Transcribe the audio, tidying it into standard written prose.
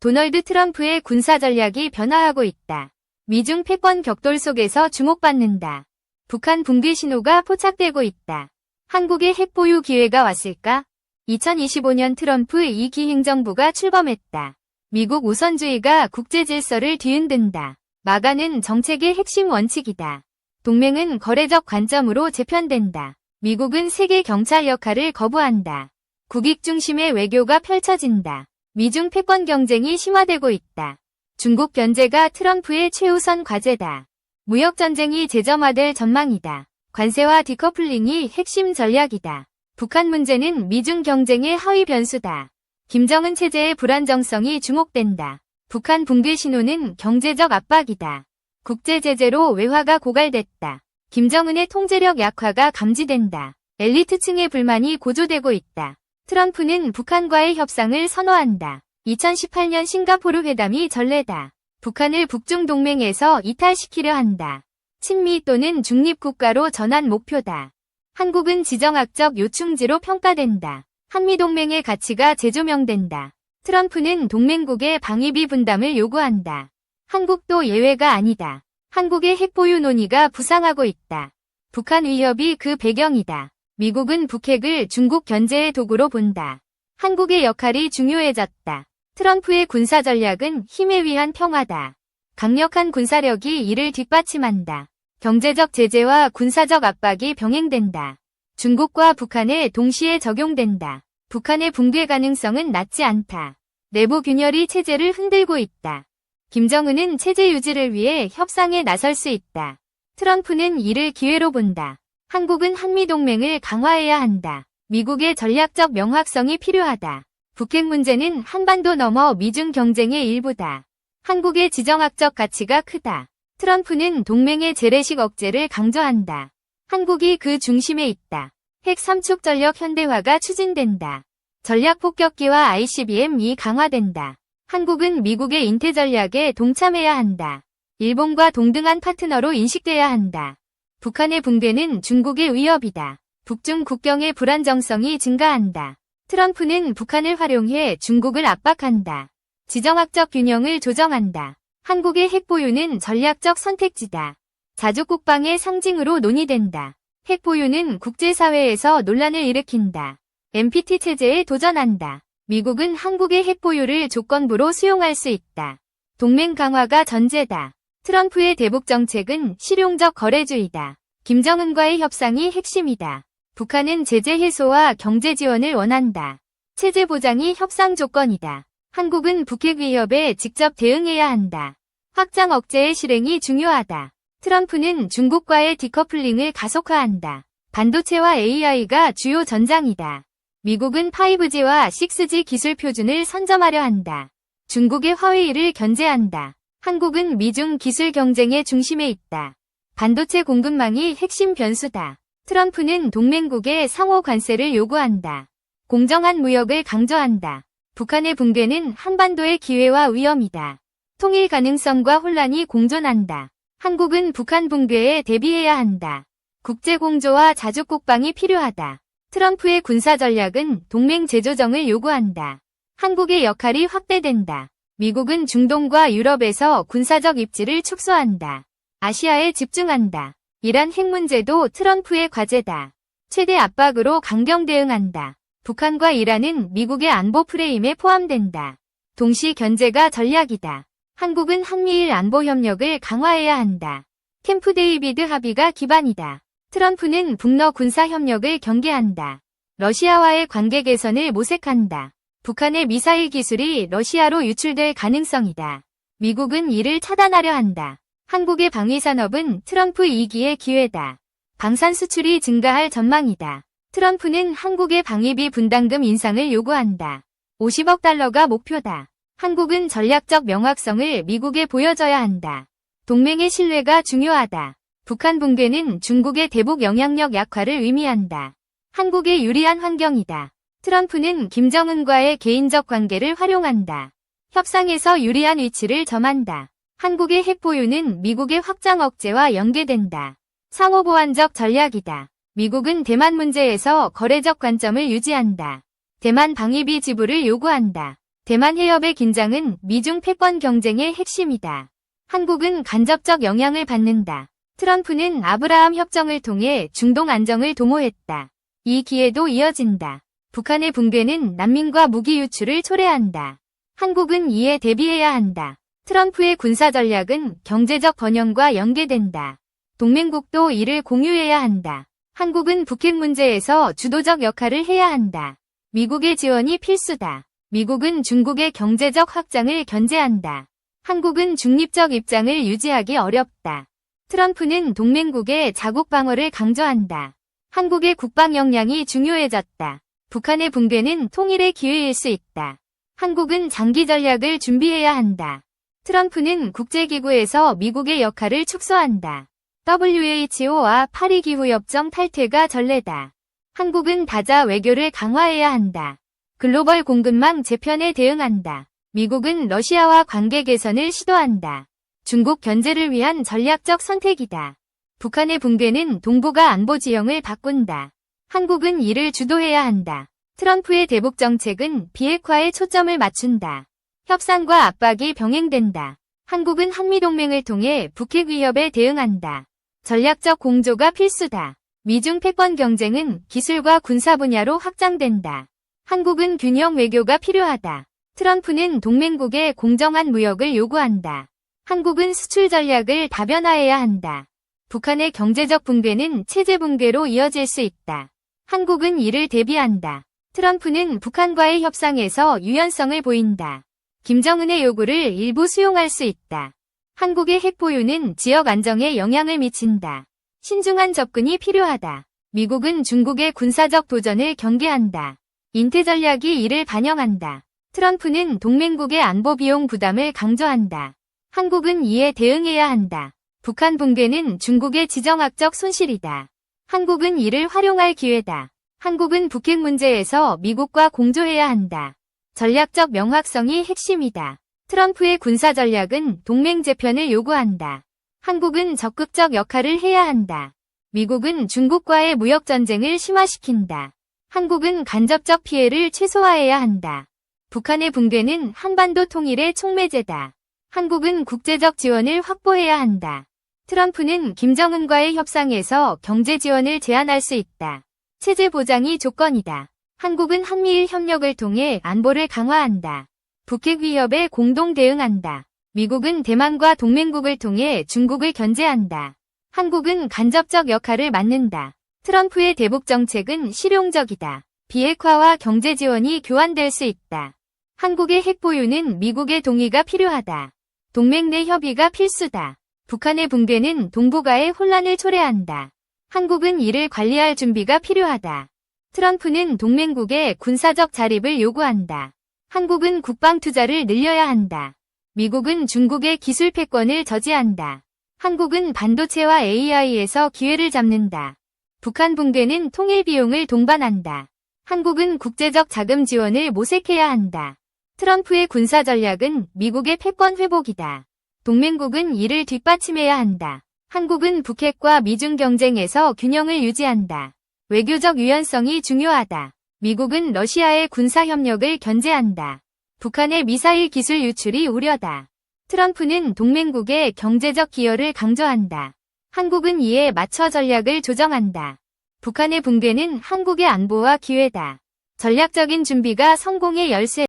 도널드 트럼프의 군사 전략이 변화하고 있다. 미중 패권 격돌 속에서 주목받는다. 북한 붕괴 신호가 포착되고 있다. 한국의 핵 보유 기회가 왔을까? 2025년 트럼프 2기 행정부가 출범했다. 미국 우선주의가 국제 질서를 뒤흔든다. 마가는 정책의 핵심 원칙이다. 동맹은 거래적 관점으로 재편된다. 미국은 세계 경찰 역할을 거부한다. 국익 중심의 외교가 펼쳐진다. 미중 패권 경쟁이 심화되고 있다. 중국 견제가 트럼프의 최우선 과제다. 무역 전쟁이 재점화될 전망이다. 관세와 디커플링이 핵심 전략이다. 북한 문제는 미중 경쟁의 하위 변수다. 김정은 체제의 불안정성이 주목된다. 북한 붕괴 신호는 경제적 압박이다. 국제 제재로 외화가 고갈됐다. 김정은의 통제력 약화가 감지된다. 엘리트층의 불만이 고조되고 있다. 트럼프는 북한과의 협상을 선호한다. 2018년 싱가포르 회담이 전례다. 북한을 북중 동맹에서 이탈시키려 한다. 친미 또는 중립국가로 전환 목표다. 한국은 지정학적 요충지로 평가된다. 한미동맹의 가치가 재조명된다. 트럼프는 동맹국의 방위비 분담을 요구한다. 한국도 예외가 아니다. 한국의 핵보유 논의가 부상하고 있다. 북한 위협이 그 배경이다. 미국은 북핵을 중국 견제의 도구로 본다. 한국의 역할이 중요해졌다. 트럼프의 군사 전략은 힘에 의한 평화다. 강력한 군사력이 이를 뒷받침한다. 경제적 제재와 군사적 압박이 병행된다. 중국과 북한에 동시에 적용된다. 북한의 붕괴 가능성은 낮지 않다. 내부 균열이 체제를 흔들고 있다. 김정은은 체제 유지를 위해 협상에 나설 수 있다. 트럼프는 이를 기회로 본다. 한국은 한미동맹을 강화해야 한다. 미국의 전략적 명확성이 필요하다. 북핵 문제는 한반도 넘어 미중 경쟁의 일부다. 한국의 지정학적 가치가 크다. 트럼프는 동맹의 재래식 억제를 강조한다. 한국이 그 중심에 있다. 핵 삼축 전력 현대화가 추진된다. 전략 폭격기와 ICBM이 강화된다. 한국은 미국의 인태 전략에 동참해야 한다. 일본과 동등한 파트너로 인식돼야 한다. 북한의 붕괴는 중국의 위협이다. 북중 국경의 불안정성이 증가한다. 트럼프는 북한을 활용해 중국을 압박한다. 지정학적 균형을 조정한다. 한국의 핵 보유는 전략적 선택지다. 자주 국방의 상징으로 논의된다. 핵 보유는 국제사회에서 논란을 일으킨다. NPT 체제에 도전한다. 미국은 한국의 핵 보유를 조건부로 수용할 수 있다. 동맹 강화가 전제다. 트럼프의 대북 정책은 실용적 거래주의다. 김정은과의 협상이 핵심이다. 북한은 제재 해소와 경제 지원을 원한다. 체제 보장이 협상 조건이다. 한국은 북핵 위협에 직접 대응해야 한다. 확장 억제의 실행이 중요하다. 트럼프는 중국과의 디커플링을 가속화한다. 반도체와 AI가 주요 전장이다. 미국은 5G와 6G 기술 표준을 선점하려 한다. 중국의 화웨이를 견제한다. 한국은 미중 기술 경쟁의 중심에 있다. 반도체 공급망이 핵심 변수다. 트럼프는 동맹국의 상호 관세를 요구한다. 공정한 무역을 강조한다. 북한의 붕괴는 한반도의 기회와 위험이다. 통일 가능성과 혼란이 공존한다. 한국은 북한 붕괴에 대비해야 한다. 국제 공조와 자주 국방이 필요하다. 트럼프의 군사 전략은 동맹 재조정을 요구한다. 한국의 역할이 확대된다. 미국은 중동과 유럽에서 군사적 입지를 축소한다. 아시아에 집중한다. 이란 핵 문제도 트럼프의 과제다. 최대 압박으로 강경 대응한다. 북한과 이란은 미국의 안보 프레임에 포함된다. 동시 견제가 전략이다. 한국은 한미일 안보 협력을 강화해야 한다. 캠프 데이비드 합의가 기반이다. 트럼프는 북러 군사 협력을 경계한다. 러시아와의 관계 개선을 모색한다. 북한의 미사일 기술이 러시아로 유출될 가능성이다. 미국은 이를 차단하려 한다. 한국의 방위산업은 트럼프 2기의 기회다. 방산 수출이 증가할 전망이다. 트럼프는 한국의 방위비 분담금 인상을 요구한다. 50억 달러가 목표다. 한국은 전략적 명확성을 미국에 보여줘야 한다. 동맹의 신뢰가 중요하다. 북한 붕괴는 중국의 대북 영향력 약화를 의미한다. 한국에 유리한 환경이다. 트럼프는 김정은과의 개인적 관계를 활용한다. 협상에서 유리한 위치를 점한다. 한국의 핵 보유는 미국의 확장 억제와 연계된다. 상호보완적 전략이다. 미국은 대만 문제에서 거래적 관점을 유지한다. 대만 방위비 지불을 요구한다. 대만 해협의 긴장은 미중 패권 경쟁의 핵심이다. 한국은 간접적 영향을 받는다. 트럼프는 아브라함 협정을 통해 중동 안정을 도모했다. 이 기회도 이어진다. 북한의 붕괴는 난민과 무기 유출을 초래한다. 한국은 이에 대비해야 한다. 트럼프의 군사 전략은 경제적 번영과 연계된다. 동맹국도 이를 공유해야 한다. 한국은 북핵 문제에서 주도적 역할을 해야 한다. 미국의 지원이 필수다. 미국은 중국의 경제적 확장을 견제한다. 한국은 중립적 입장을 유지하기 어렵다. 트럼프는 동맹국의 자국 방어를 강조한다. 한국의 국방 역량이 중요해졌다. 북한의 붕괴는 통일의 기회일 수 있다. 한국은 장기 전략을 준비해야 한다. 트럼프는 국제기구에서 미국의 역할을 축소한다. WHO와 파리기후협정 탈퇴가 전례다. 한국은 다자 외교를 강화해야 한다. 글로벌 공급망 재편에 대응한다. 미국은 러시아와 관계 개선을 시도한다. 중국 견제를 위한 전략적 선택이다. 북한의 붕괴는 동북아 안보 지형을 바꾼다. 한국은 이를 주도해야 한다. 트럼프의 대북 정책은 비핵화에 초점을 맞춘다. 협상과 압박이 병행된다. 한국은 한미동맹을 통해 북핵 위협에 대응한다. 전략적 공조가 필수다. 미중 패권 경쟁은 기술과 군사 분야로 확장된다. 한국은 균형 외교가 필요하다. 트럼프는 동맹국의 공정한 무역을 요구한다. 한국은 수출 전략을 다변화해야 한다. 북한의 경제적 붕괴는 체제 붕괴로 이어질 수 있다. 한국은 이를 대비한다. 트럼프는 북한과의 협상에서 유연성을 보인다. 김정은의 요구를 일부 수용할 수 있다. 한국의 핵 보유는 지역 안정에 영향을 미친다. 신중한 접근이 필요하다. 미국은 중국의 군사적 도전을 경계한다. 인태 전략이 이를 반영한다. 트럼프는 동맹국의 안보 비용 부담을 강조한다. 한국은 이에 대응해야 한다. 북한 붕괴는 중국의 지정학적 손실이다. 한국은 이를 활용할 기회다. 한국은 북핵 문제에서 미국과 공조해야 한다. 전략적 명확성이 핵심이다. 트럼프의 군사 전략은 동맹 재편을 요구한다. 한국은 적극적 역할을 해야 한다. 미국은 중국과의 무역 전쟁을 심화시킨다. 한국은 간접적 피해를 최소화해야 한다. 북한의 붕괴는 한반도 통일의 촉매제다. 한국은 국제적 지원을 확보해야 한다. 트럼프는 김정은과의 협상에서 경제 지원을 제한할 수 있다. 체제 보장이 조건이다. 한국은 한미일 협력을 통해 안보를 강화한다. 북핵 위협에 공동 대응한다. 미국은 대만과 동맹국을 통해 중국을 견제한다. 한국은 간접적 역할을 맡는다. 트럼프의 대북 정책은 실용적이다. 비핵화와 경제 지원이 교환될 수 있다. 한국의 핵 보유는 미국의 동의가 필요하다. 동맹 내 협의가 필수다. 북한의 붕괴는 동북아의 혼란을 초래한다. 한국은 이를 관리할 준비가 필요하다. 트럼프는 동맹국의 군사적 자립을 요구한다. 한국은 국방 투자를 늘려야 한다. 미국은 중국의 기술 패권을 저지한다. 한국은 반도체와 AI에서 기회를 잡는다. 북한 붕괴는 통일 비용을 동반한다. 한국은 국제적 자금 지원을 모색해야 한다. 트럼프의 군사 전략은 미국의 패권 회복이다. 동맹국은 이를 뒷받침해야 한다. 한국은 북핵과 미중 경쟁에서 균형을 유지한다. 외교적 유연성이 중요하다. 미국은 러시아의 군사 협력을 견제한다. 북한의 미사일 기술 유출이 우려다. 트럼프는 동맹국의 경제적 기여를 강조한다. 한국은 이에 맞춰 전략을 조정한다. 북한의 붕괴는 한국의 안보와 기회다. 전략적인 준비가 성공의 열쇠.